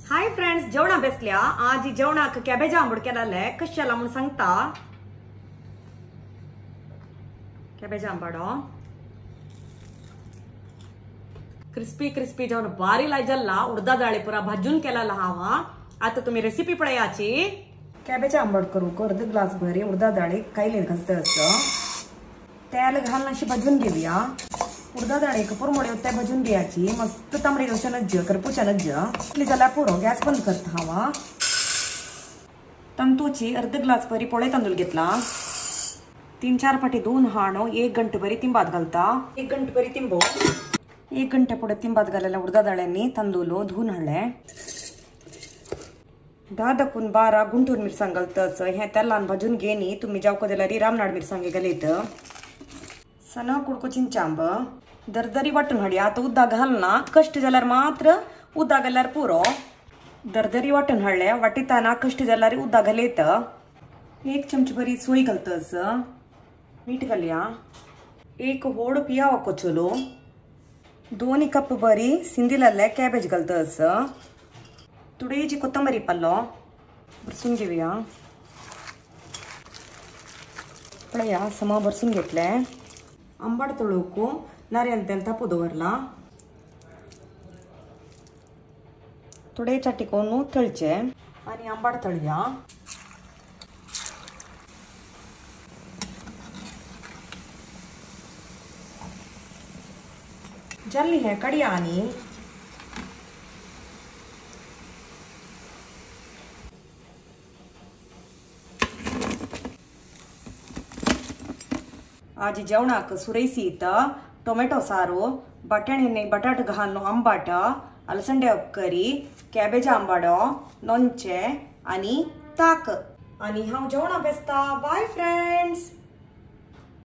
Hi friends, जेवणा बेसल्या. आज जेवणाक कॅबेज आंबट केलेले कशाला म्हणून सांगता. कॅबेज आंबाडो क्रिस्पी क्रिस्पी जेवण बारी लायजल्ला उडदा डाळी पुरा भाजून केलेला हावा. आता तुम्ही रेसिपी पळयाची. कॅबेज आंबट करू अर्ध ग्लास भरी उडदा डाळी कायले घालते असं तेल घालून अशी भाजून घेऊया. उडदा डाळी कपूर मोडे त्या भाजून घ्यायची. मस्त तांबडी नज करपूच्यानच जाल्यार पुरो गॅस बंद करता हवा. तंतूची अर्ध ग्लास भरी पोळे तांदूळ घेतला. 3-4 फाटी धुवून हाणो 1 घंटे भरी तिंबात घालता. 1 घंटे भरी तिंबो 1 घंटे पुढे तिंबात घालेल्या उडदा डाळ्यांनी तांदूळ धुवून हाडले. 10-12 गुंटूर मिरसांग घालतस. हे तेलान भाजून घेणी. तुम्ही जावको जाल्यार रामनाड मिरसांगे घालयत. सना कुडको चिंचांब दरदरी वाटून हाडया. आता उद्दा घालना कष्ट जाल्यार मात्र उद्दा घाल्यार पुरो. दरदरी वाटून हाडले. वाटिताना कष्ट जाल्यार उद्दा घालयत. 1 चमची बरी सोय घालतस. मीठ घालया. 1 होड पियावा कोचोलो. 2 कप बरी सिंदिल्ले कॅबेज घालतस. तुडेची कोथंबरी पल्लो बरसून घेऊया. पळया सम बरसून घेतले. आंबट तळोकू नारियल तेल तापू दवरला. थोडे चाटिकोन तळचे आणि आंबट तळया. जल्ली हे कडिया आणि आज जेवणाक सुरैसीत टोमॅटो सारू बटाणे बटाट घालून आंबाट अलसंडे करी कॅबेज आंबाडो लोणचे आणि ताक आणि हांव जेवणा बेसता. Bye friends.